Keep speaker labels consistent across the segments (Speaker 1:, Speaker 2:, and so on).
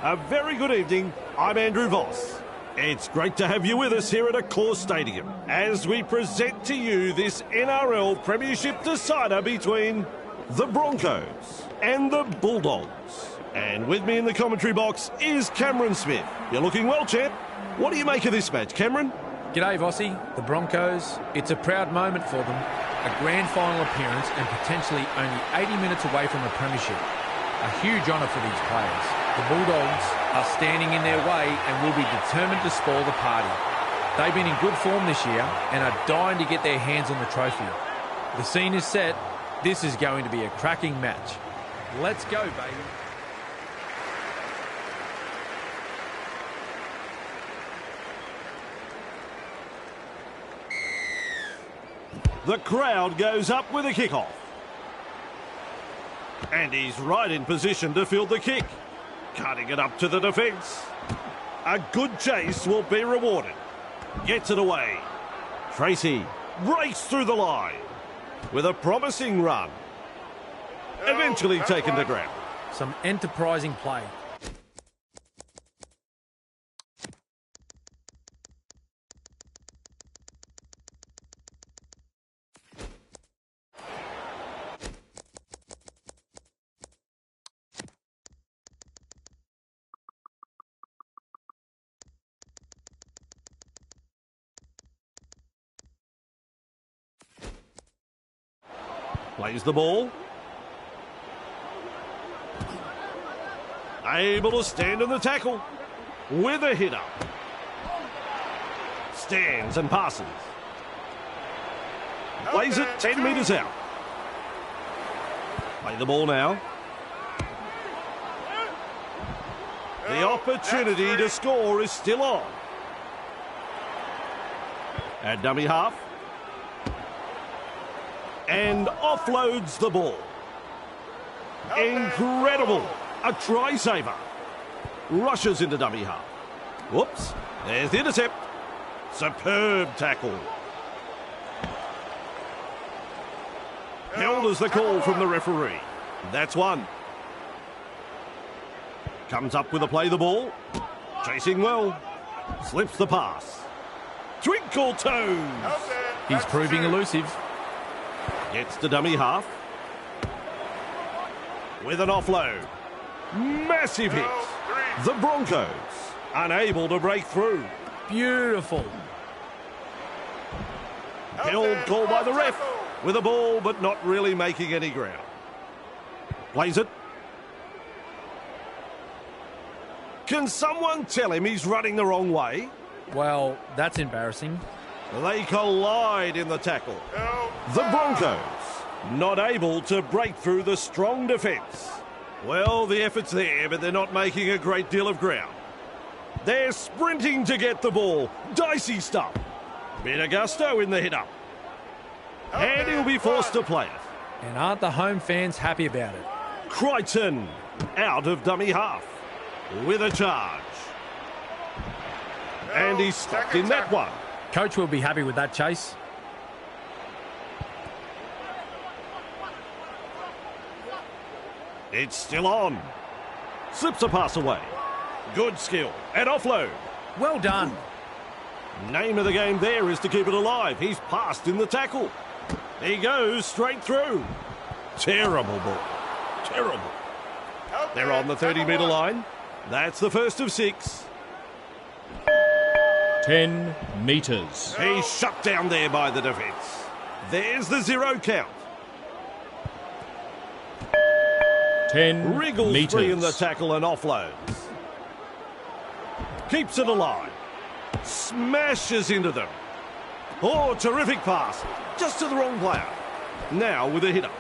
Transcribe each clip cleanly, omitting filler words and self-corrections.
Speaker 1: A very good evening. I'm Andrew Voss. It's great to have you with us here at Accor Stadium as we present to you this NRL Premiership decider between the Broncos and the Bulldogs. And with me in the commentary box is Cameron Smith. You're looking well, champ. What do you make of this match, Cameron?
Speaker 2: G'day, Vossi. The Broncos, it's a proud moment for them. A grand final appearance and potentially only 80 minutes away from a premiership. A huge honour for these players. The Bulldogs are standing in their way and will be determined to spoil the party. They've been in good form this year and are dying to get their hands on the trophy. The scene is set. This is going to be a cracking match. Let's go, baby.
Speaker 1: The crowd goes up with a kickoff. And he's right in position to field the kick. Cutting it up to the defence. A good chase will be rewarded. Gets it away. Tracy breaks through the line with a promising run. Eventually taken to ground.
Speaker 2: Some enterprising play.
Speaker 1: Plays the ball. Able to stand in the tackle with a hit up. Stands and passes. Plays it 10 metres out. Play the ball now. The opportunity to score is still on. At dummy half. And offloads the ball. Incredible. A try saver. Rushes into dummy half. Whoops. There's the intercept. Superb tackle. Held as the call from the referee. That's one. Comes up with a play the ball. Chasing well. Slips the pass. Twinkle toes.
Speaker 2: He's proving elusive.
Speaker 1: Gets to dummy half. With an offload. Massive hit. The Broncos unable to break through.
Speaker 2: Beautiful.
Speaker 1: Held call by the ref with a ball but not really making any ground. Plays it. Can someone tell him he's running the wrong way?
Speaker 2: Well, that's embarrassing.
Speaker 1: They collide in the tackle. The Broncos not able to break through the strong defence. Well, the effort's there, but they're not making a great deal of ground. They're sprinting to get the ball. Dicey stuff. Bit of gusto in the hit-up. And he'll be forced to play it.
Speaker 2: And aren't the home fans happy about it?
Speaker 1: Crichton out of dummy half with a charge. And he's stopped in that one.
Speaker 2: Coach will be happy with that chase.
Speaker 1: It's still on. Slips a pass away. Good skill. And offload.
Speaker 2: Well done.
Speaker 1: Name of the game there is to keep it alive. He's passed in the tackle. He goes straight through. Terrible ball. Terrible. They're on the 30-metre line. That's the first of 6.
Speaker 3: 10 metres.
Speaker 1: He's shut down there by the defence. There's the 0 count.
Speaker 3: 10
Speaker 1: Wriggles
Speaker 3: metres.
Speaker 1: free in the tackle and offloads. Keeps it alive. Smashes into them. Oh, terrific pass. Just to the wrong player. Now with a hit-up.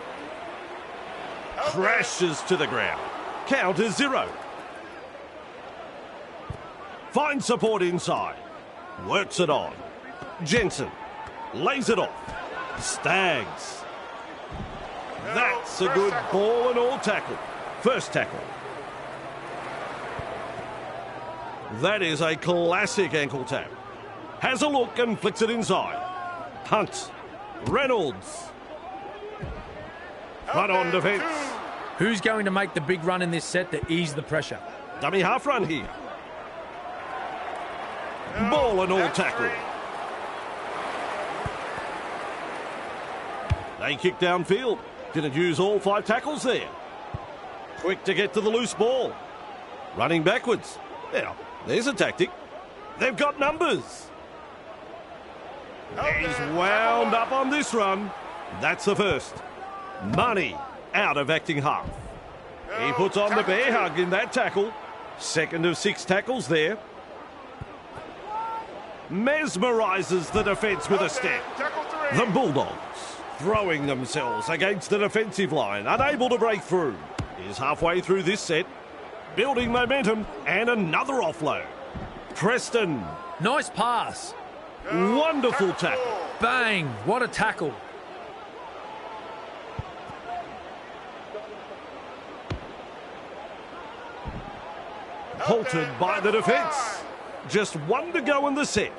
Speaker 1: Crashes to the ground. Count is 0. Finds support inside. Works it on. Jensen lays it off. Stags. That's a good ball and all tackle. First tackle. That is a classic ankle tap. Has a look and flicks it inside. Hunt. Reynolds. Front on defence.
Speaker 2: Who's going to make the big run in this set to ease the pressure?
Speaker 1: Dummy half run here. Ball and all tackle. They kick downfield. Didn't use all 5 tackles there. Quick to get to the loose ball. Running backwards. Now, there's a tactic. They've got numbers. He's wound up on this run. That's the first. Money out of acting half. He puts on the bear hug in that tackle. Second of 6 tackles there. Mesmerises the defence with a step. The Bulldogs throwing themselves against the defensive line, unable to break through. Is halfway through this set. Building momentum and another offload. Preston.
Speaker 2: Nice pass.
Speaker 1: Wonderful tackle.
Speaker 2: Bang, what a tackle.
Speaker 1: Halted by the defence. Just 1 to go in the set.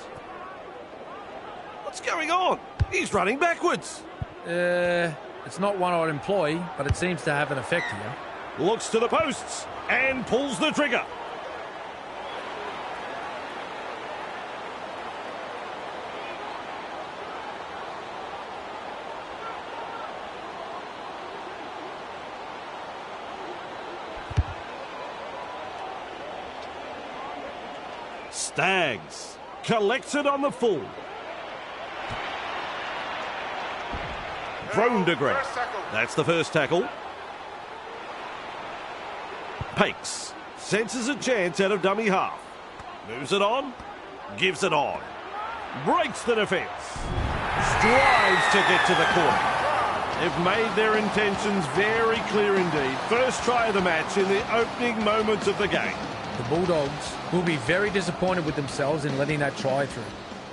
Speaker 1: What's going on? He's running backwards.
Speaker 2: It's not one I'd employ, but it seems to have an effect here.
Speaker 1: Looks to the posts and pulls the trigger. Staggs collects it on the full. Thrown to ground. That's the first tackle. Pakes senses a chance out of dummy half. Moves it on. Gives it on. Breaks the defence. Strives to get to the corner. They've made their intentions very clear indeed. First try of the match in the opening moments of the game.
Speaker 2: The Bulldogs will be very disappointed with themselves in letting that try through.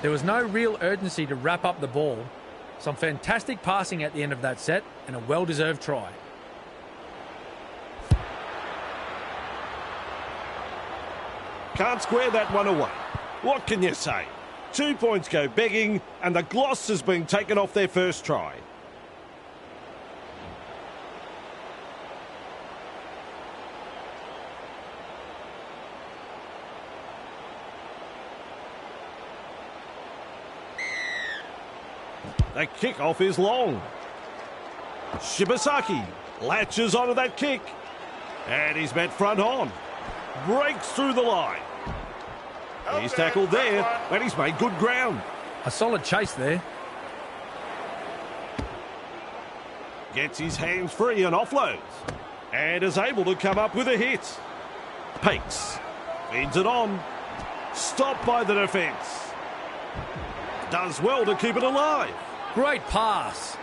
Speaker 2: There was no real urgency to wrap up the ball. Some fantastic passing at the end of that set and a well-deserved try.
Speaker 1: Can't square that one away. What can you say? 2 points go begging and the gloss has been taken off their first try. The kickoff is long. Shibasaki latches onto that kick. And he's met front on. Breaks through the line. He's tackled there, but he's made good ground.
Speaker 2: A solid chase there.
Speaker 1: Gets his hands free and offloads. And is able to come up with a hit. Pakes. Feeds it on. Stopped by the defence. Does well to keep it alive.
Speaker 2: Great pass.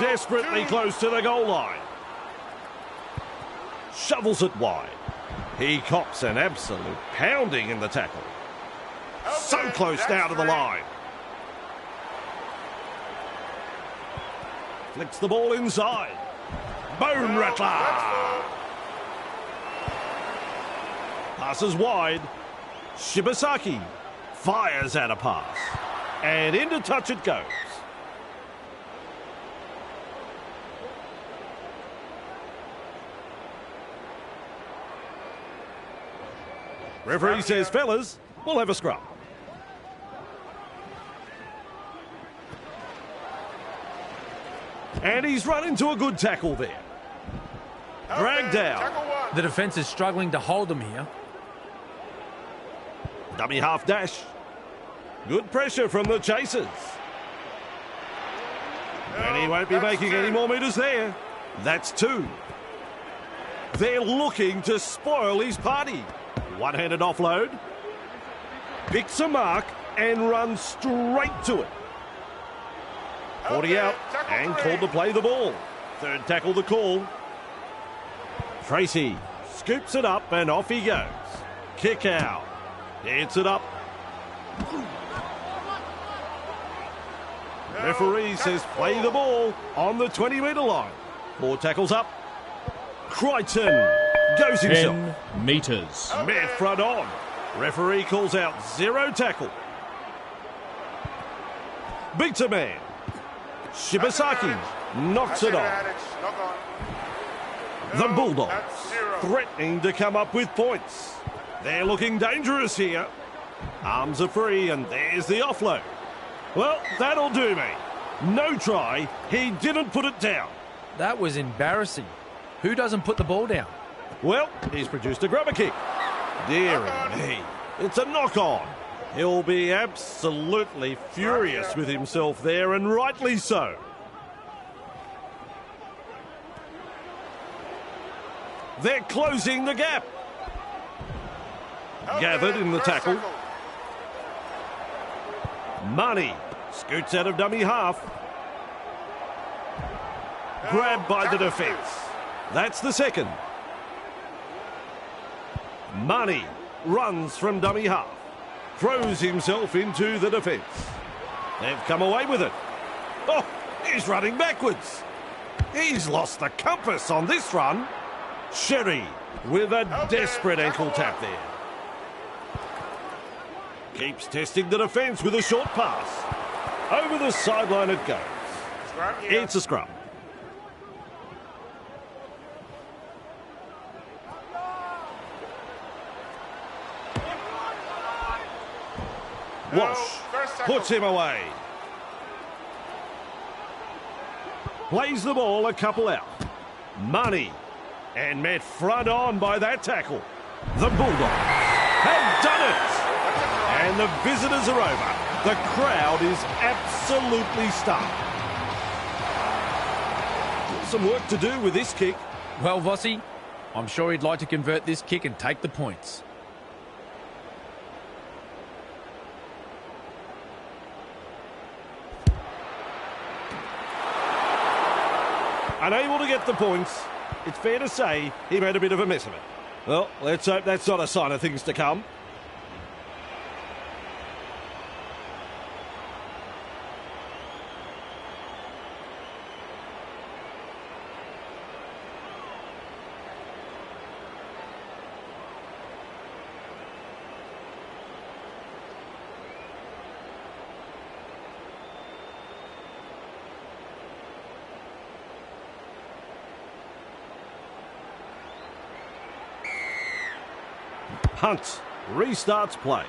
Speaker 1: Desperately close to the goal line. Shovels it wide. He cops an absolute pounding in the tackle. So close now to the line. Flicks the ball inside. Bone rattler. Passes wide. Shibasaki fires out a pass. And into touch it goes. Referee says, fellas, we'll have a scrum. And he's run into a good tackle there. Dragged out.
Speaker 2: The defence is struggling to hold them here.
Speaker 1: Dummy half dash. Good pressure from the chasers. And he won't be making any more metres there. That's 2. They're looking to spoil his party. One-handed offload. Picks a mark and runs straight to it. 40 out and called to play the ball. Third tackle the call. Tracy scoops it up and off he goes. Kick out. Hits it up. Referee says play the ball on the 20-metre line. 4 tackles up. Crichton goes himself.
Speaker 3: 10 metres.
Speaker 1: Met front on. Referee calls out 0 tackle. Beats a man. Shibasaki knocks it on. The Bulldogs threatening to come up with points. They're looking dangerous here. Arms are free and there's the offload. Well, that'll do me. No try. He didn't put it down.
Speaker 2: That was embarrassing. Who doesn't put the ball down?
Speaker 1: Well, he's produced a grubber kick. Dearie me. It's a knock-on. He'll be absolutely furious with himself there, and rightly so. They're closing the gap. Gathered in the tackle. Money scoots out of dummy half. Grabbed by the defence. That's the second. Money runs from dummy half. Throws himself into the defence. They've come away with it. Oh, he's running backwards. He's lost the compass on this run. Sherry with a desperate ankle tap there. Keeps testing the defence with a short pass. Over the sideline it goes. It's a scrum. Walsh puts him away. Plays the ball a couple out. Money. And met front on by that tackle. The Bulldogs have done it. And the visitors are over. The crowd is absolutely stunned. Some work to do with this kick.
Speaker 2: Well, Vossi, I'm sure he'd like to convert this kick and take the points.
Speaker 1: Unable to get the points. It's fair to say he made a bit of a mess of it. Well, let's hope that's not a sign of things to come. Hunt restarts play.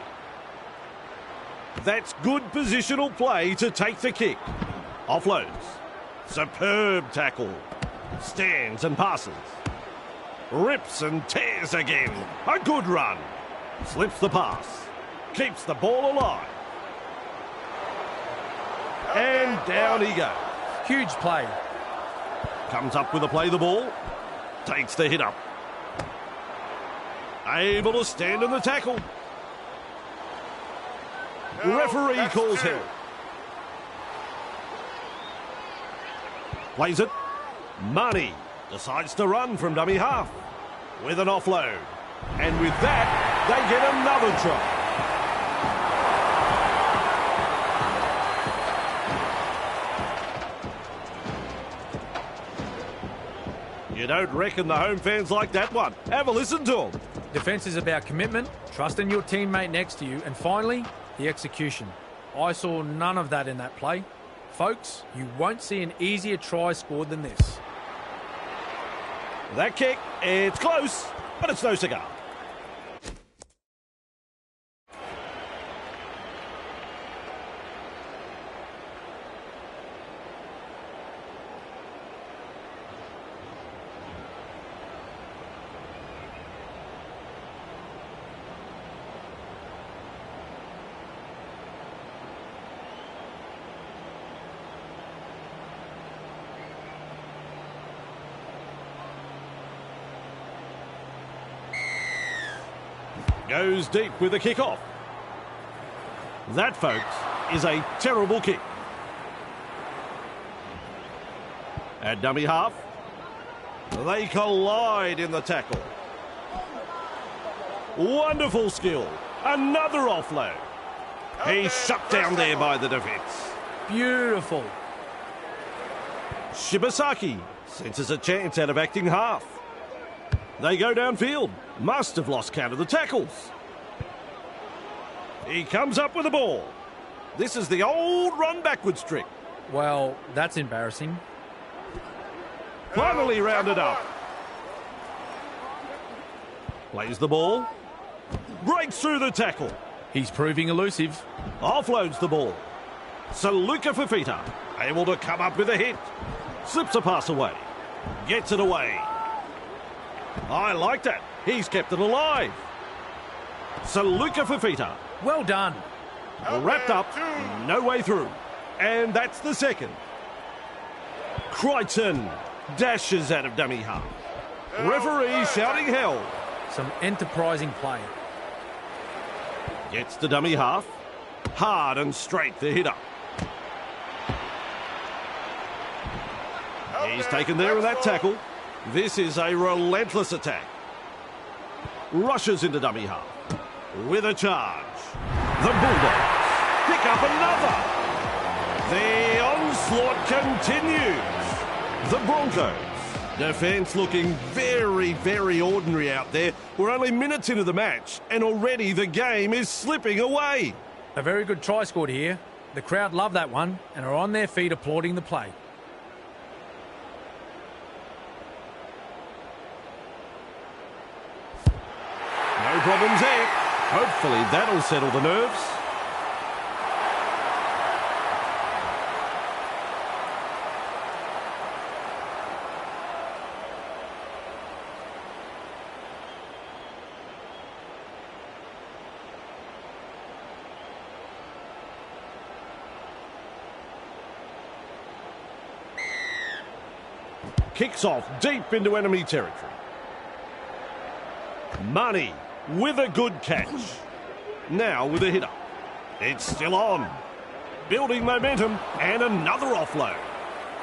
Speaker 1: That's good positional play to take the kick. Offloads. Superb tackle. Stands and passes. Rips and tears again. A good run. Slips the pass. Keeps the ball alive. And down he goes.
Speaker 2: Huge play.
Speaker 1: Comes up with a play the ball. Takes the hit up. Able to stand in the tackle. Referee calls help. Plays it. Money decides to run from dummy half with an offload. And with that, they get another try. You don't reckon the home fans like that one. Have a listen to them.
Speaker 2: Defence is about commitment, trusting your teammate next to you, and finally, the execution. I saw none of that in that play. Folks, you won't see an easier try scored than this.
Speaker 1: That kick, it's close, but it's no cigar. Goes deep with the kick-off. That, folks, is a terrible kick. At dummy half, they collide in the tackle. Wonderful skill. Another offload. He's shut down there by the defence.
Speaker 2: Beautiful.
Speaker 1: Shibasaki senses a chance out of acting half. They go downfield. Must have lost count of the tackles. He comes up with the ball. This is the old run backwards trick.
Speaker 2: Well, that's embarrassing.
Speaker 1: Finally rounded up. Plays the ball. Breaks through the tackle.
Speaker 2: He's proving elusive.
Speaker 1: Offloads the ball. Saluka Fafita, able to come up with a hit. Slips a pass away. Gets it away. I like that. He's kept it alive. Saluka Fafita.
Speaker 2: Well done.
Speaker 1: Wrapped up. No way through. And that's the second. Crichton dashes out of dummy half. Referee shouting hell.
Speaker 2: Some enterprising play.
Speaker 1: Gets to dummy half. Hard and straight the hitter. He's taken there in that tackle. This is a relentless attack. Rushes into dummy half. With a charge. The Bulldogs pick up another. The onslaught continues. The Broncos. Defence looking very, very ordinary out there. We're only minutes into the match and already the game is slipping away.
Speaker 2: A very good try scored here. The crowd love that one and are on their feet applauding the play.
Speaker 1: No problems there. Hopefully that'll settle the nerves. Kicks off deep into enemy territory. Money with a good catch. Now with a hitter. It's still on. Building momentum and another offload.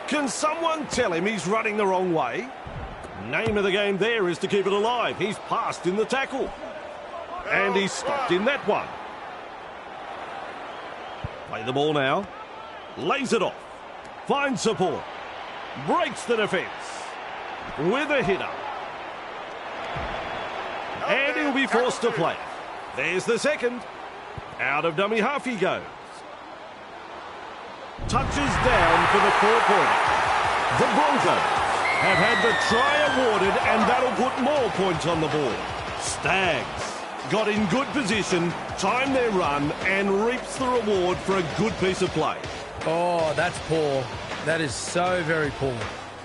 Speaker 1: Can someone tell him he's running the wrong way? Name of the game there is to keep it alive. He's passed in the tackle. And he's stopped in that one. Play the ball now. Lays it off. Finds support. Breaks the defence. With a hitter. And he'll be forced to play. There's the second. Out of dummy half he goes. Touches down for the 4-pointer. The Broncos have had the try awarded and that'll put more points on the board. Stags got in good position, timed their run and reaps the reward for a good piece of play.
Speaker 2: Oh, that's poor. That is so very poor.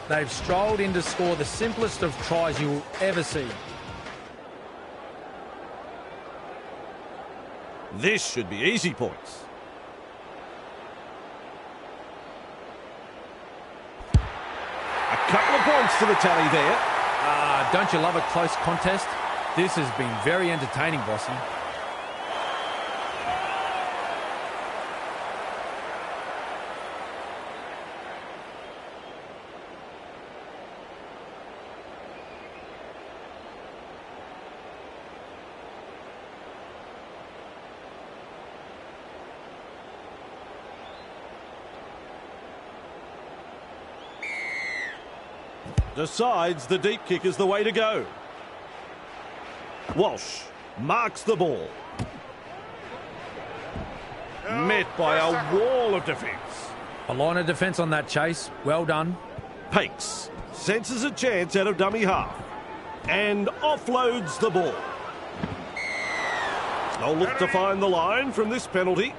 Speaker 2: They've strolled in to score the simplest of tries you will ever see.
Speaker 1: This should be easy points. A couple of points to the tally there.
Speaker 2: Don't you love a close contest? This has been very entertaining, Bossy.
Speaker 1: Decides the deep kick is the way to go. Walsh marks the ball. Met by a wall of defence.
Speaker 2: A line of defence on that chase. Well done.
Speaker 1: Pakes senses a chance out of dummy half and offloads the ball. No look to find the line from this penalty.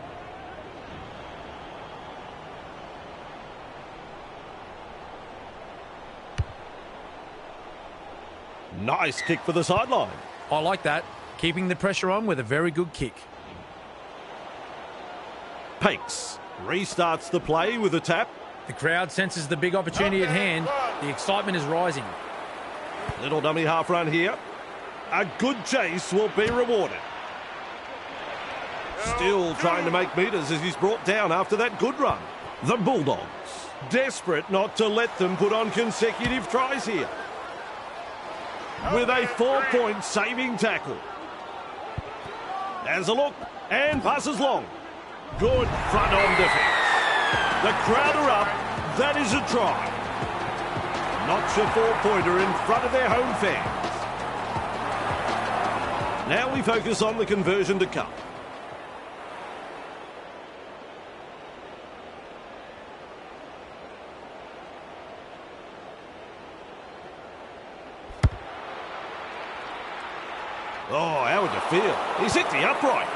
Speaker 1: Nice kick for the sideline.
Speaker 2: I like that. Keeping the pressure on with a very good kick.
Speaker 1: Pakes restarts the play with a tap.
Speaker 2: The crowd senses the big opportunity at hand. The excitement is rising.
Speaker 1: Little dummy half run here. A good chase will be rewarded. Still trying to make metres as he's brought down after that good run. The Bulldogs, desperate not to let them put on consecutive tries here. With a 4-point saving tackle. Has a look and passes long. Good front on defence. The crowd are up. That is a try. Notch a 4-pointer in front of their home fans. Now we focus on the conversion to come. Oh, how would you feel? He's hit the upright.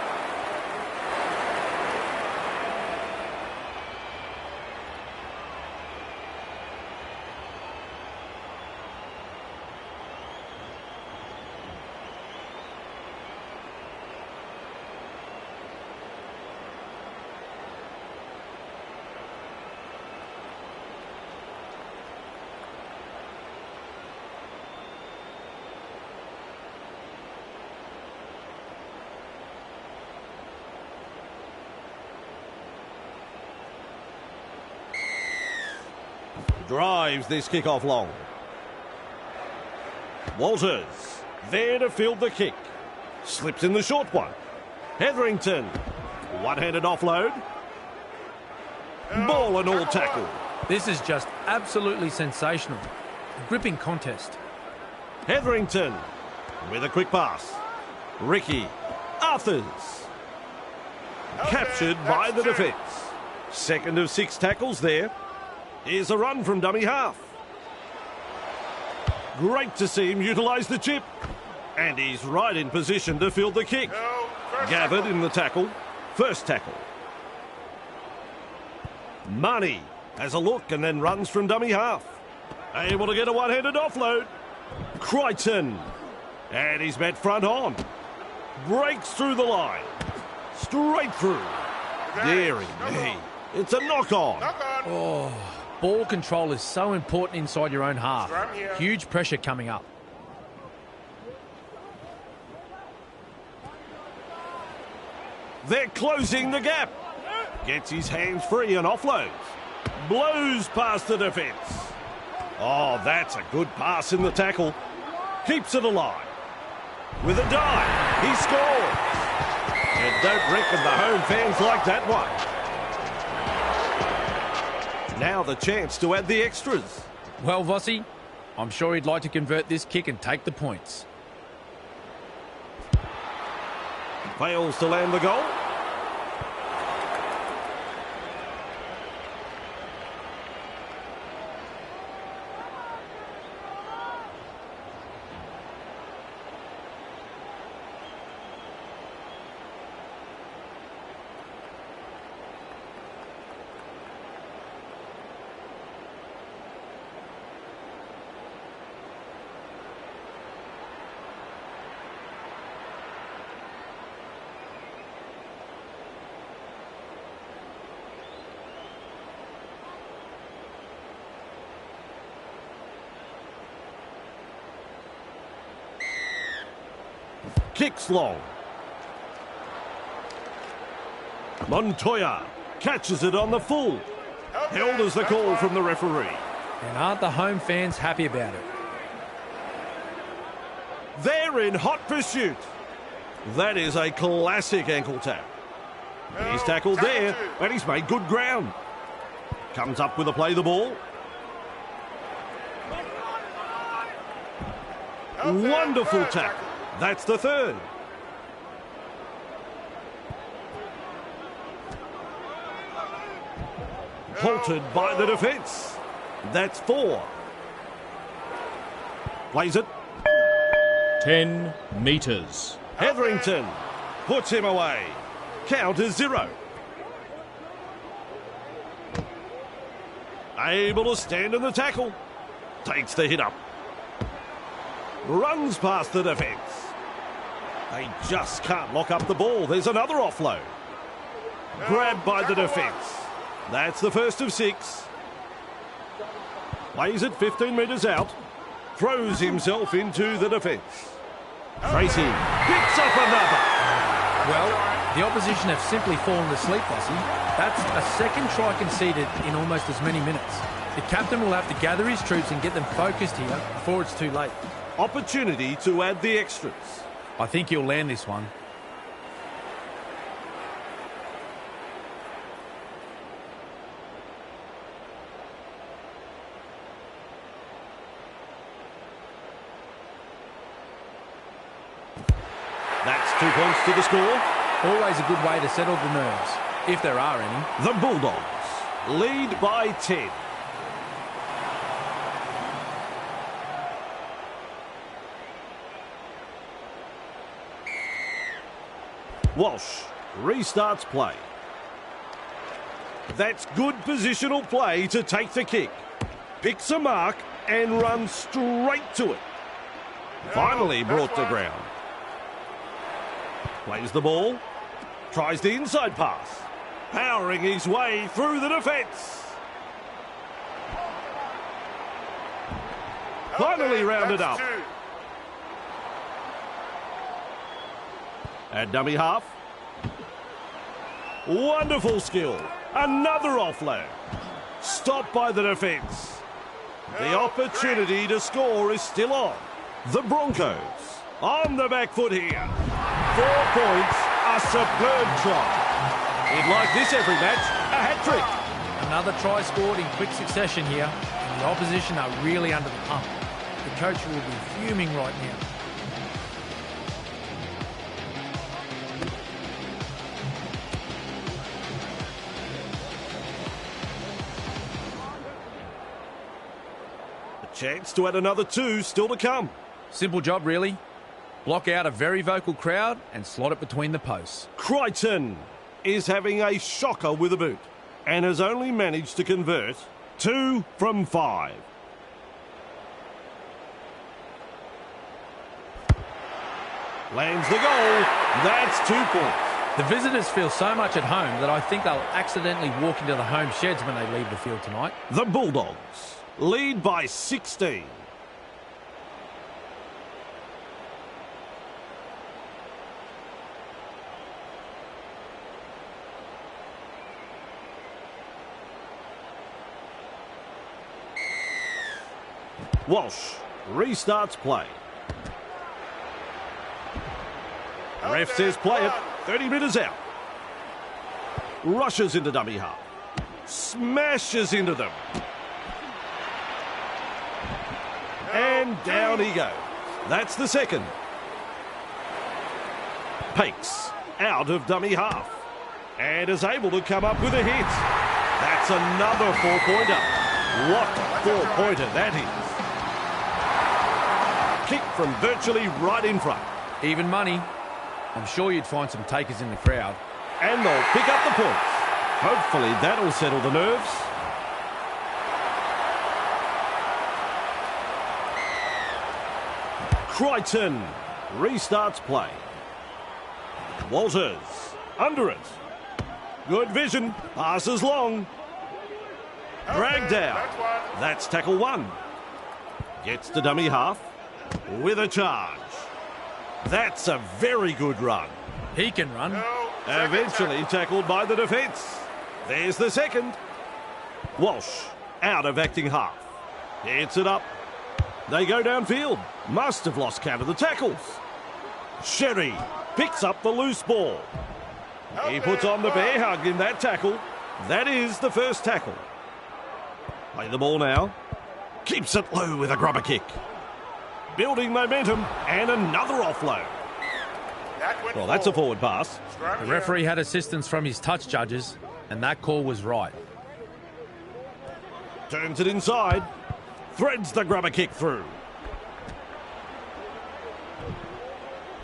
Speaker 1: Drives this kick-off long. Walters, there to field the kick. Slips in the short one. Hetherington, one-handed offload. Ball and all tackle.
Speaker 2: This is just absolutely sensational. A gripping contest.
Speaker 1: Hetherington, with a quick pass. Ricky, Arthurs. Captured by the defence. Second of 6 tackles there. Here's a run from dummy half. Great to see him utilise the chip. And he's right in position to field the kick. Gathered in the tackle. First tackle. Money has a look and then runs from dummy half. Able to get a one-handed offload. Crichton. And he's met front on. Breaks through the line. Straight through. Deary me. It's a knock-on.
Speaker 2: Oh, ball control is so important inside your own half. Huge pressure coming up.
Speaker 1: They're closing the gap. Gets his hands free and offloads. Blows past the defence. Oh, that's a good pass in the tackle. Keeps it alive. With a dive, he scores. And don't reckon the home fans like that one. Now the chance to add the extras.
Speaker 2: Well, Vossi, I'm sure he'd like to convert this kick and take the points.
Speaker 1: Fails to land the goal. Kicks long. Montoya catches it on the full. Held as the call from the referee.
Speaker 2: And aren't the home fans happy about it?
Speaker 1: They're in hot pursuit. That is a classic ankle tap. He's tackled there, and he's made good ground. Comes up with a play the ball. Wonderful tackle. That's the third. Halted by the defence. That's 4. Plays it.
Speaker 3: 10 metres.
Speaker 1: Hetherington puts him away. Count is 0. Able to stand in the tackle. Takes the hit up. Runs past the defence. They just can't lock up the ball. There's another offload. Grabbed by the defence. That's the first of 6. Plays it 15 metres out. Throws himself into the defence. Tracy picks up another.
Speaker 2: Well, the opposition have simply fallen asleep, Vossi. That's a second try conceded in almost as many minutes. The captain will have to gather his troops and get them focused here before it's too late.
Speaker 1: Opportunity to add the extras.
Speaker 2: I think he'll land this one.
Speaker 1: That's 2 points to the score.
Speaker 2: Always a good way to settle the nerves, if there are any.
Speaker 1: The Bulldogs lead by 10. Walsh restarts play. That's good positional play to take the kick. Picks a mark and runs straight to it. Finally brought to ground. Plays the ball. Tries the inside pass. Powering his way through the defence. Finally rounded up. At dummy half. Wonderful skill. Another offload. Stopped by the defence. The opportunity to score is still on. The Broncos on the back foot here. 4 points, a superb try. He'd like this every match, a hat-trick.
Speaker 2: Another try scored in quick succession here, and the opposition are really under the pump. The coach will be fuming right now.
Speaker 1: Chance to add another 2 still to come.
Speaker 2: Simple job, really. Block out a very vocal crowd and slot it between the posts.
Speaker 1: Crichton is having a shocker with a boot and has only managed to convert 2 from 5. Lands the goal. That's 2 points.
Speaker 2: The visitors feel so much at home that I think they'll accidentally walk into the home sheds when they leave the field tonight.
Speaker 1: The Bulldogs lead by 16. Walsh restarts play. Ref says play it. 30 metres out. Rushes into dummy half. Smashes into them. And down he goes. That's the second. Pakes out of dummy half. And is able to come up with a hit. That's another 4-pointer. What 4-pointer that is. Kick from virtually right in front.
Speaker 2: Even money. I'm sure you'd find some takers in the crowd.
Speaker 1: And they'll pick up the points. Hopefully that'll settle the nerves. Crichton restarts play. Walters under it. Good vision. Passes long. Dragged out. That's tackle 1. Gets to dummy half with a charge. That's a very good run.
Speaker 2: He can run.
Speaker 1: Eventually tackled by the defence. There's the second. Walsh out of acting half. Hits it up. They go downfield. Must have lost count of the tackles. Sherry picks up the loose ball. He puts on the bear hug in that tackle. That is the first tackle. Play the ball now. Keeps it low with a grubber kick. Building momentum and another offload. Well, that's a forward pass.
Speaker 2: The referee had assistance from his touch judges, and that call was right.
Speaker 1: Turns it inside. Threads the grubber kick through.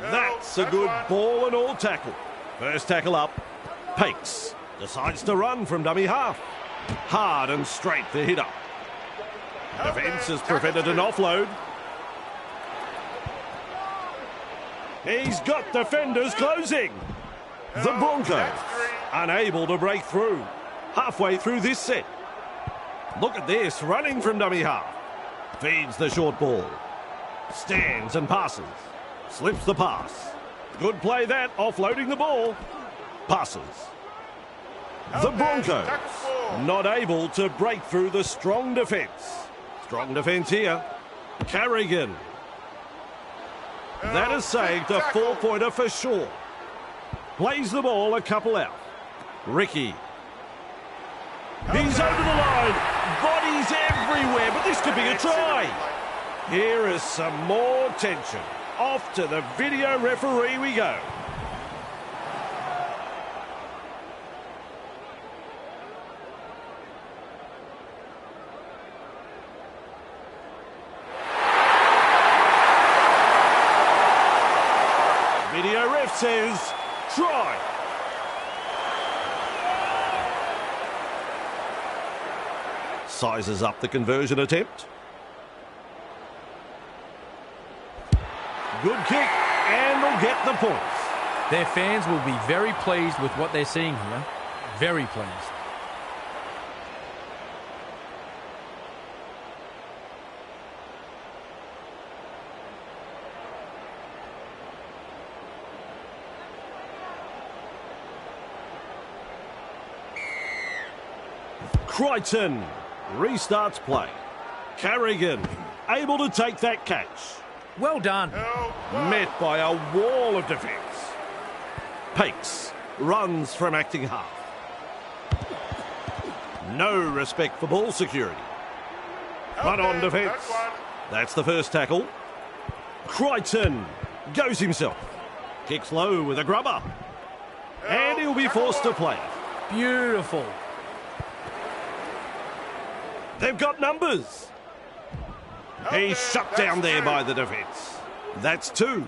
Speaker 1: That's a good ball and all tackle. First tackle up. Pakes decides to run from dummy half. Hard and straight the hitter. Defence has prevented an offload. He's got defenders closing. The Broncos unable to break through. Halfway through this set. Look at this, running from dummy half. Feeds the short ball. Stands and passes. Slips the pass. Good play that, offloading the ball. Passes. The Broncos not able to break through the strong defence. Strong defence here. Carrigan. That is saved a 4-pointer for sure. Plays the ball a couple out. Ricky. He's over the line. Bodies everywhere, but this could be a try. Here is some more tension. Off to the video referee we go. Video ref says Try. Sizes up the conversion attempt. Good kick, and they'll get the points.
Speaker 2: Their fans will be very pleased with what they're seeing here. Very pleased.
Speaker 1: Crichton restarts play. Carrigan able to take that catch.
Speaker 2: Well done.
Speaker 1: Met by a wall of defence. Pakes runs from acting half. No respect for ball security. But on defence. That's the first tackle. Crichton goes himself. Kicks low with a grubber. And he'll be forced to play.
Speaker 2: Beautiful.
Speaker 1: They've got numbers. He's shut down there by the defence. That's two.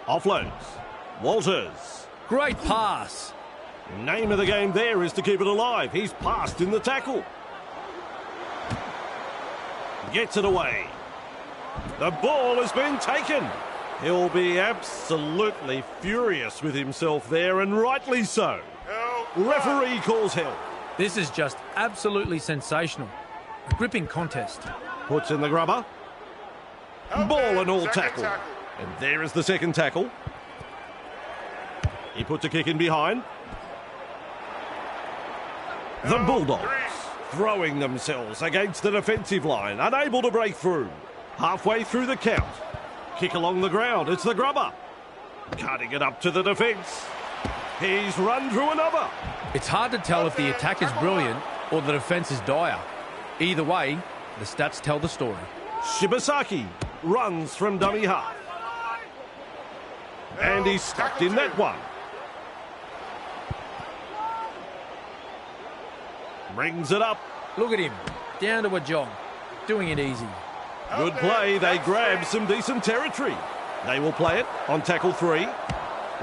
Speaker 1: Offloads. Walters.
Speaker 2: Great pass.
Speaker 1: Name of the game there is to keep it alive. He's passed in the tackle. Gets it away. The ball has been taken. He'll be absolutely furious with himself there, and rightly so. Referee calls help.
Speaker 2: This is just absolutely sensational. A gripping contest.
Speaker 1: Puts in the grubber. Ball and all tackle. And there is the second tackle. He puts a kick in behind. The Bulldogs throwing themselves against the defensive line, unable to break through. Halfway through the count. Kick along the ground. It's the grubber. Cutting it up to the defence. He's run through another.
Speaker 2: It's hard to tell if the attack is brilliant or the defence is dire. Either way, the stats tell the story.
Speaker 1: Shibasaki runs from dummy half. And he's stuck in that one. Brings it up.
Speaker 2: Look at him. Down to a jog. Doing it easy.
Speaker 1: Good play. They grab some decent territory. They will play it on tackle 3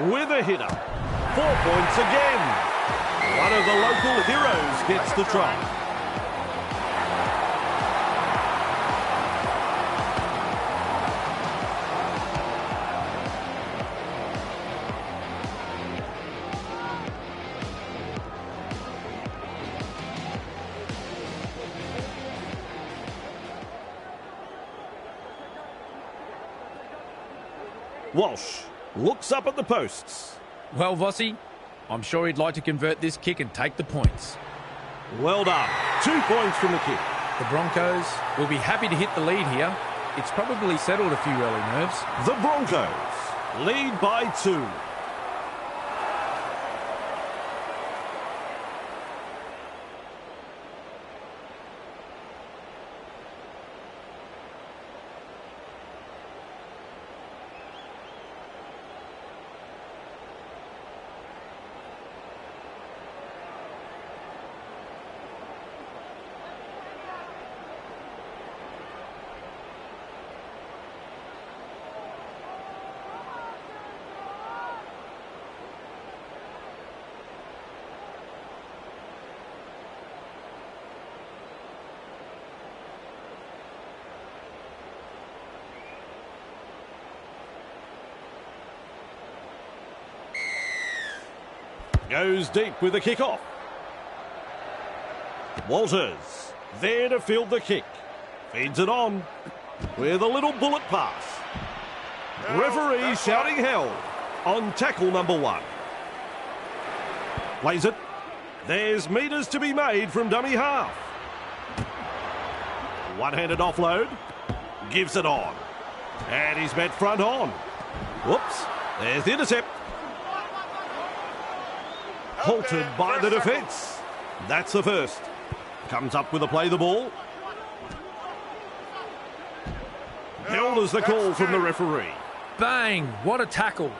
Speaker 1: with a hitter. 4 points again. One of the local heroes gets the try. Walsh looks up at the posts.
Speaker 2: Well, Vossi, I'm sure he'd like to convert this kick and take the points.
Speaker 1: Well done. 2 points from the kick.
Speaker 2: The Broncos will be happy to hit the lead here. It's probably settled a few early nerves.
Speaker 1: The Broncos lead by 2. Goes deep with the kick-off. Walters there to field the kick. Feeds it on with a little bullet pass. Referee shouting hell on tackle number 1. Plays it. There's meters to be made from dummy half. One-handed offload. Gives it on. And he's met front on. Whoops. There's the intercept. Halted by the defence. That's the first. Comes up with a play the ball. Held as the call from the referee.
Speaker 2: Bang! What a tackle.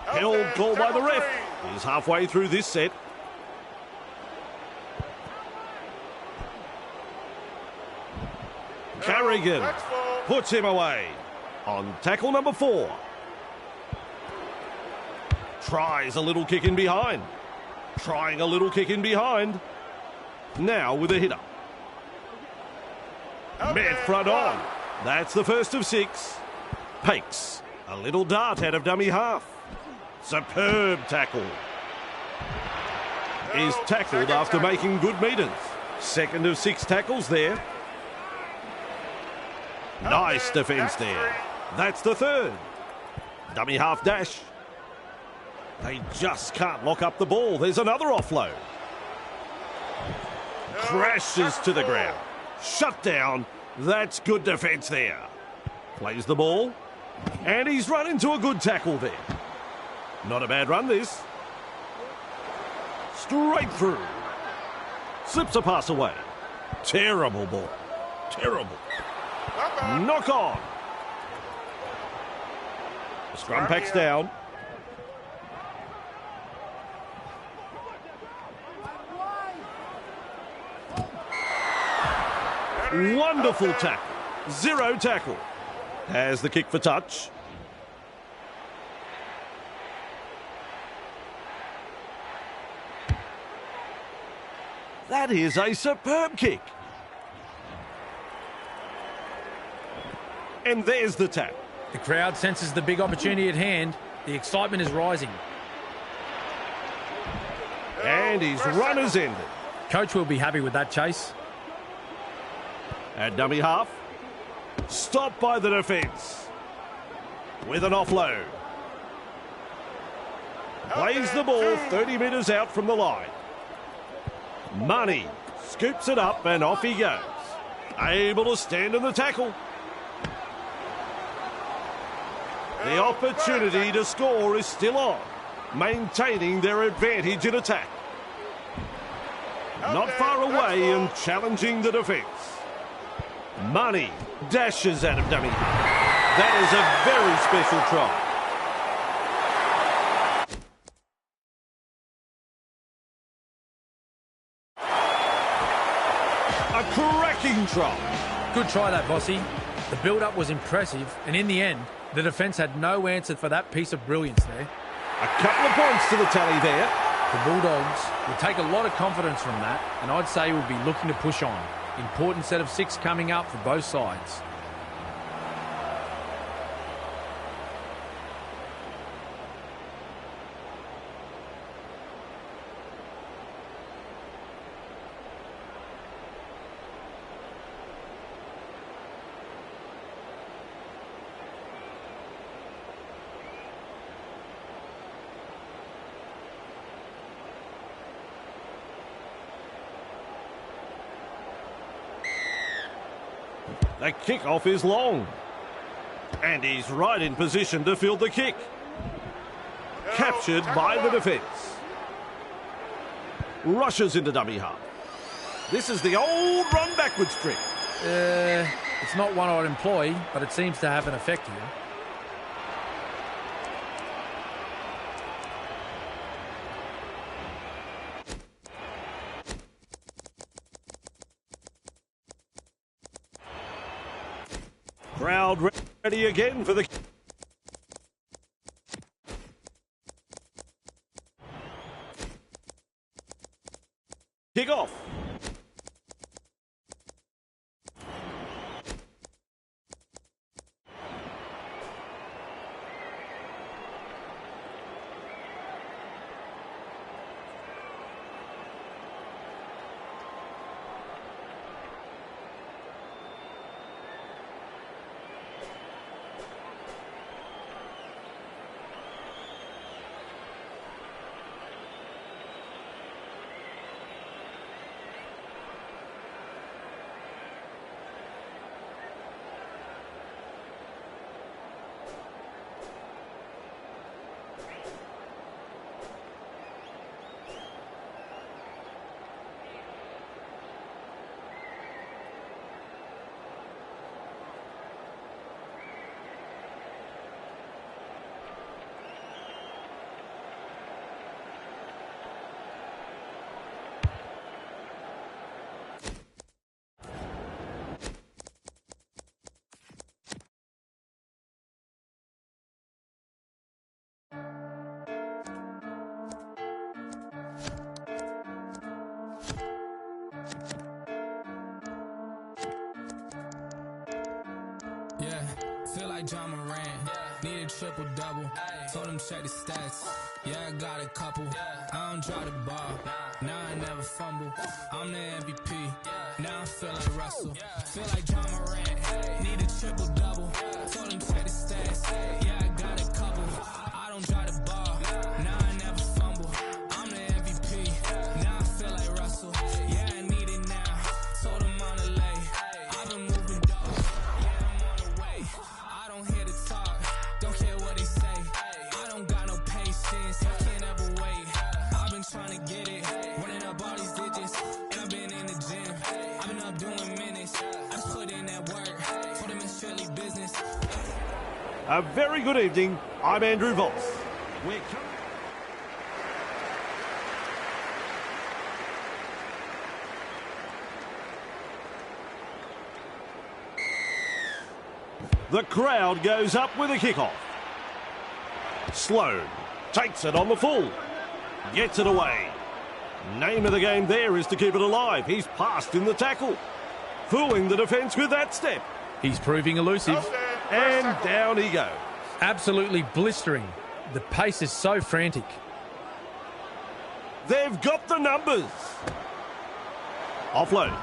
Speaker 1: Held called by the ref. He's halfway through this set. Reagan puts him away on tackle number 4. Tries a little kick in behind. Trying a little kick in behind. Now with a hitter. Met front on. That's the first of 6. Pakes a little dart out of dummy half. Superb tackle. Is tackled after making good metres. Second of 6 tackles there. Nice defence there. That's the third. Dummy half dash. They just can't lock up the ball. There's another offload. Crashes to the ground. Shut down. That's good defence there. Plays the ball. And he's run into a good tackle there. Not a bad run, this. Straight through. Slips a pass away. Terrible ball. Terrible. Knock on. Scrum packs down. Wonderful tackle. 0 tackle. Has the kick for touch. That is a superb kick. And there's the tap.
Speaker 2: The crowd senses the big opportunity at hand. The excitement is rising.
Speaker 1: And his run has ended.
Speaker 2: Coach will be happy with that chase.
Speaker 1: At dummy half. Stopped by the defence. With an offload. Plays the ball 30 metres out from the line. Money scoops it up and off he goes. Able to stand in the tackle. The opportunity to score is still on. Maintaining their advantage in attack. Not far away and challenging the defence. Money dashes out of dummy. That is a very special try. A cracking try.
Speaker 2: Good try that, Bossy. The build-up was impressive, and in the end, the defence had no answer for that piece of brilliance there.
Speaker 1: A couple of points to the tally there.
Speaker 2: The Bulldogs will take a lot of confidence from that, and I'd say will be looking to push on. Important set of 6 coming up for both sides.
Speaker 1: The kickoff is long. And he's right in position to field the kick. Captured by the defence. Rushes into dummy half. This is the old run backwards trick.
Speaker 2: It's not one I'd employ, but it seems to have an effect here.
Speaker 1: Crowd ready again for the kick-off.
Speaker 4: triple-double. Told him check the stats. Yeah, I got a couple. I don't drop the ball. Now I never fumble. I'm the MVP. Now I feel like Russell. Feel like John Morant. Need a triple-double. Told him check the stats. Yeah, I got a couple. I don't drop the ball. Now I never fumble. I'm the MVP. Now I feel like Russell. Yeah, I need it now. Told him on the lay. I've been moving dope. Yeah, I'm on the way. I don't hear the talk. Don't care what they say. I don't got no patience. I can't ever wait. I've been trying to get it. Running up all these digits. And I've been in the gym. I've been up doing minutes. I just put in that work. Told him it's strictly business.
Speaker 1: A very good evening. I'm Andrew Voss. We're coming. The crowd goes up with a kickoff. Sloan takes it on the full. Gets it away. Name of the game there is to keep it alive. He's passed in the tackle. Fooling the defence with that step.
Speaker 2: He's proving elusive.
Speaker 1: And down he goes.
Speaker 2: Absolutely blistering. The pace is so frantic.
Speaker 1: They've got the numbers. Offloads.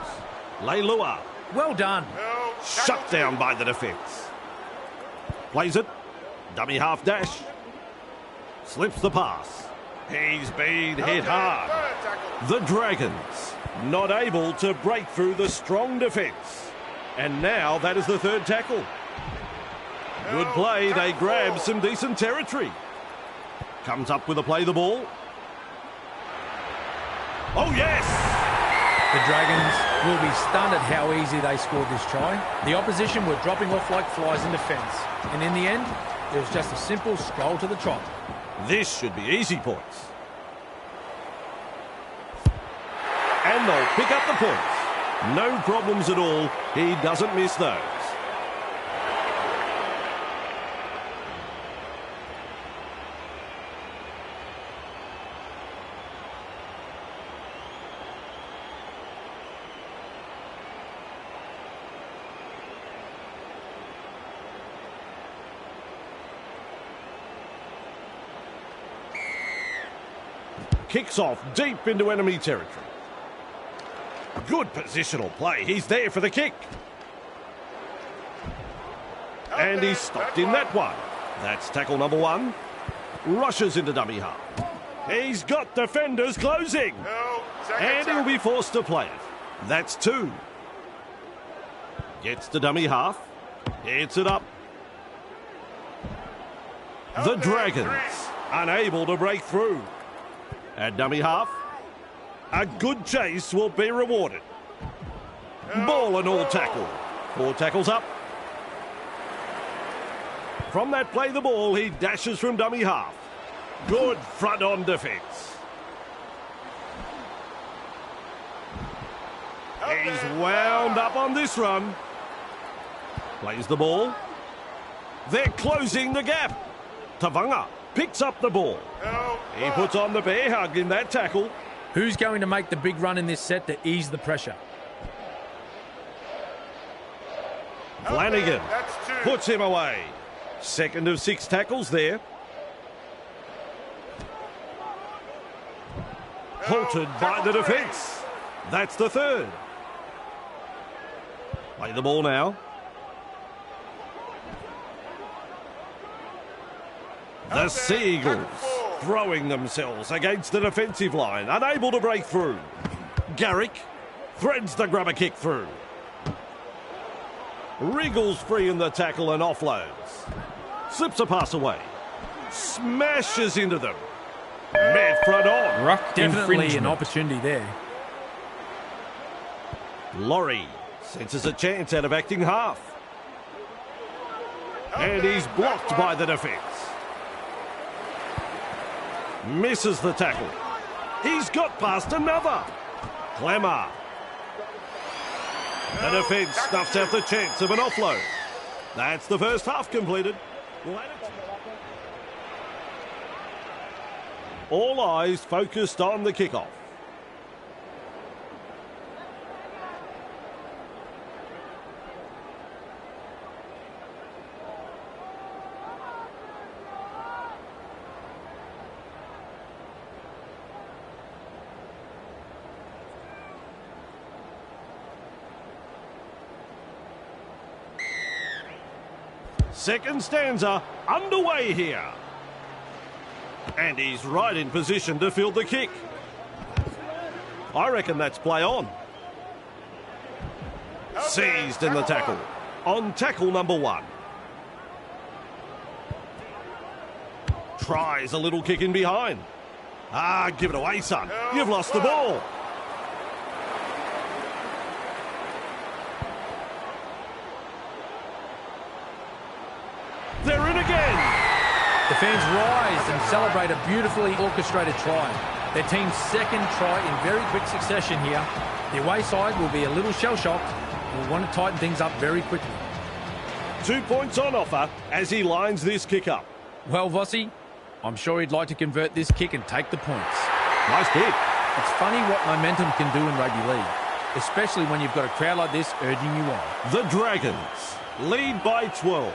Speaker 1: Leilua.
Speaker 2: Well done.
Speaker 1: Shut down by the defence. Plays it. Dummy half dash. Slips the pass. He's been hit hard. The Dragons not able to break through the strong defence. And now that is the third tackle. Good play. They grab some decent territory. Comes up with a play the ball. Oh, yes!
Speaker 2: The Dragons will be stunned at how easy they scored this try. The opposition were dropping off like flies in defence. And in the end, it was just a simple stroll to the trot.
Speaker 1: This should be easy points. And they'll pick up the points. No problems at all. He doesn't miss those. Kicks off deep into enemy territory. Good positional play. He's there for the kick. And he's stopped in that one. That's tackle number one. Rushes into dummy half. He's got defenders closing. And he'll be forced to play it. That's two. Gets to dummy half. Hits it up. The Dragons unable to break through. At dummy half, a good chase will be rewarded. Ball and all tackle. 4 tackles up. From that play the ball, he dashes from dummy half. Good front on defence. He's wound up on this run. Plays the ball. They're closing the gap. Tavanga picks up the ball. He puts on the bear hug in that tackle.
Speaker 2: Who's going to make the big run in this set to ease the pressure?
Speaker 1: Flanagan puts him away. Second of 6 tackles there. Halted by the defence. That's the third. Play the ball now. The Sea Eagles throwing themselves against the defensive line, unable to break through. Garrick threads the grubber kick through. Wriggles free in the tackle and offloads. Slips a pass away. Smashes into them. Mid front on.
Speaker 2: Ruck definitely an opportunity there.
Speaker 1: Laurie senses a chance out of acting half. And he's blocked by the defence. Misses the tackle. He's got past another. Clemmer. The defence snuffs out the chance of an offload. That's the first half completed. All eyes focused on the kickoff. Second stanza underway here. And he's right in position to field the kick. I reckon that's play on. Seized in the tackle. On tackle number 1. Tries a little kick in behind. Ah, give it away, son. You've lost the ball. They're in again.
Speaker 2: The fans rise and celebrate a beautifully orchestrated try. Their team's second try in very quick succession here. The away side will be a little shell-shocked and will want to tighten things up very quickly.
Speaker 1: 2 points on offer as he lines this kick up.
Speaker 2: Well, Vossi, I'm sure he'd like to convert this kick and take the points.
Speaker 1: Nice kick.
Speaker 2: It's funny what momentum can do in rugby league, especially when you've got a crowd like this urging you on.
Speaker 1: The Dragons lead by 12.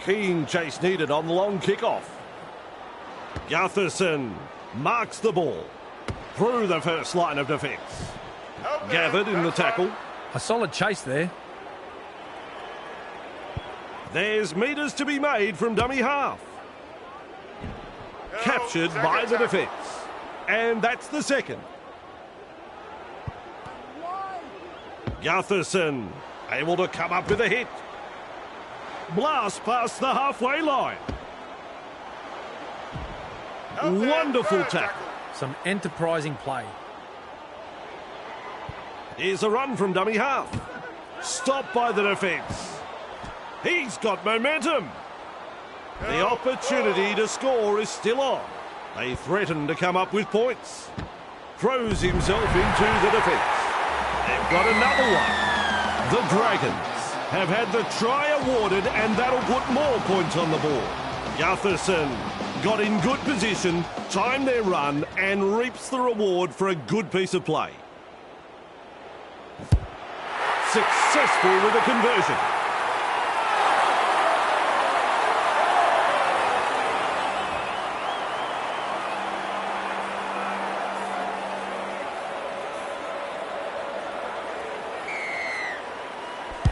Speaker 1: Keen chase needed on the long kickoff. Gutherson marks the ball through the first line of defence. Gathered in the tackle.
Speaker 2: A solid chase there.
Speaker 1: There's metres to be made from dummy half. Captured by the defence. And that's the second. Gutherson able to come up with a hit. Blast past the halfway line. Wonderful tackle.
Speaker 2: Some enterprising play.
Speaker 1: Here's a run from dummy half. Stopped by the defence. He's got momentum. The opportunity to score is still on. They threaten to come up with points. Throws himself into the defence. They've got another one. The Dragons have had the try awarded, and that'll put more points on the board. Gutherson got in good position, timed their run, and reaps the reward for a good piece of play. Successful with a conversion.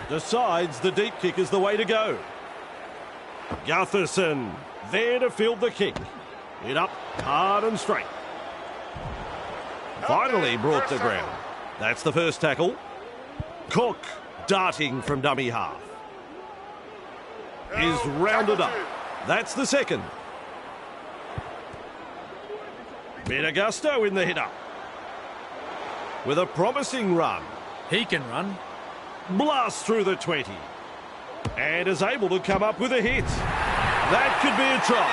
Speaker 1: Decides the deep kick is the way to go. Gutherson there to field the kick. It up hard and straight. Finally brought to ground. That's the first tackle. Cook darting from dummy half. Is rounded up. That's the second. Bit of gusto in the hit up. With a promising run.
Speaker 2: He can run.
Speaker 1: Blast through the 20. And is able to come up with a hit. That could be a try.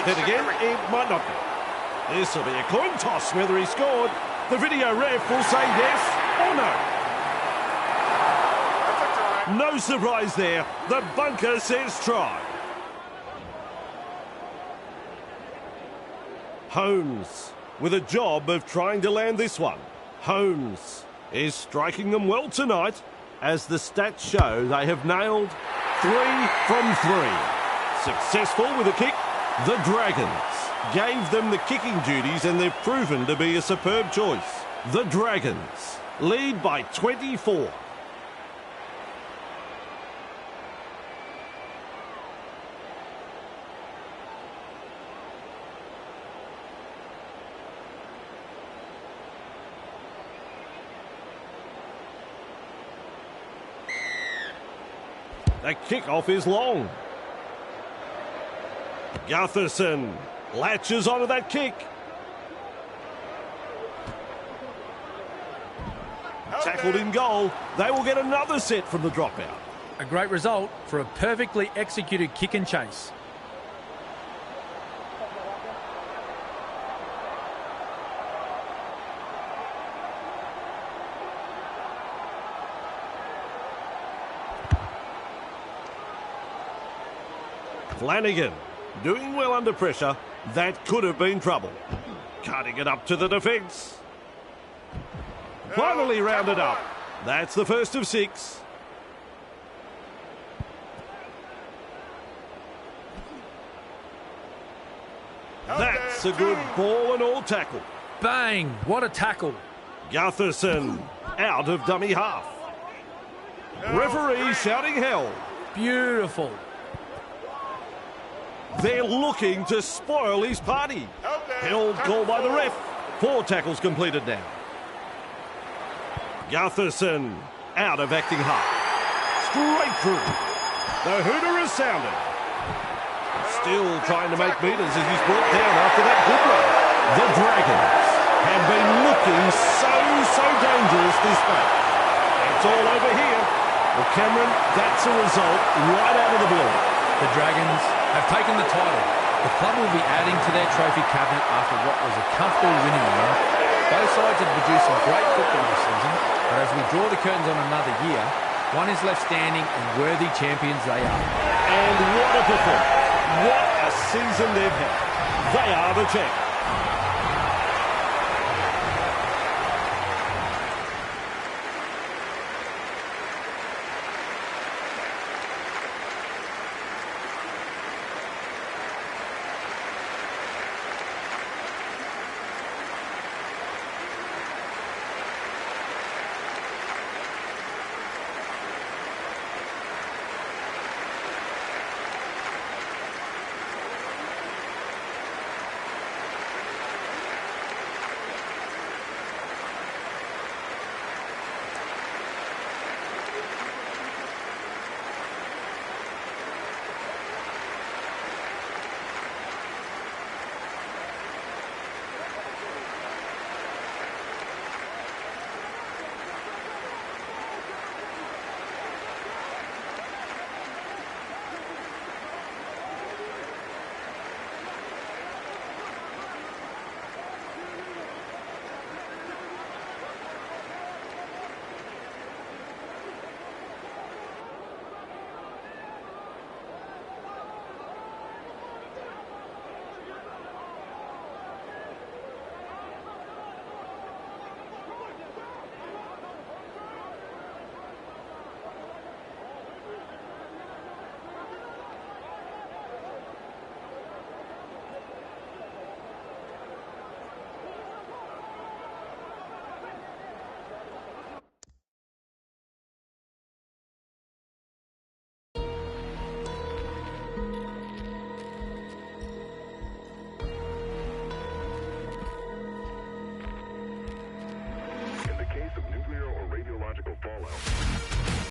Speaker 1: Then again, it might not be. This will be a coin toss whether he scored. The video ref will say yes or no. No surprise there. The bunker says try. Holmes with a job of trying to land this one. Holmes is striking them well tonight. As the stats show, they have nailed 3 from 3. Successful with a kick. The Dragons gave them the kicking duties and they've proven to be a superb choice. The Dragons lead by 24. The kickoff is long. Gutherson latches onto that kick. Tackled in goal. They will get another set from the dropout.
Speaker 2: A great result for a perfectly executed kick and chase.
Speaker 1: Flanagan doing well under pressure. That could have been trouble. Cutting it up to the defence. Finally rounded up. That's the first of 6. That's a good ball and all tackle.
Speaker 2: Bang! What a tackle.
Speaker 1: Gutherson out of dummy half. Referee shouting hell.
Speaker 2: Beautiful.
Speaker 1: They're looking to spoil his party. Held goal by the ref. 4 tackles completed now. Gutherson out of acting half. Straight through. The hooter is sounded. Still trying to make metres as he's brought down after that good run. The Dragons have been looking so dangerous this match. It's all over here. Well, Cameron, that's a result right out of the blue.
Speaker 2: The Dragons have taken the title. The club will be adding to their trophy cabinet after what was a comfortable winning run. Both sides have produced some great football this season, but as we draw the curtains on another year, one is left standing and worthy champions they are.
Speaker 1: And what a performance. What a season they've had. They are the champions.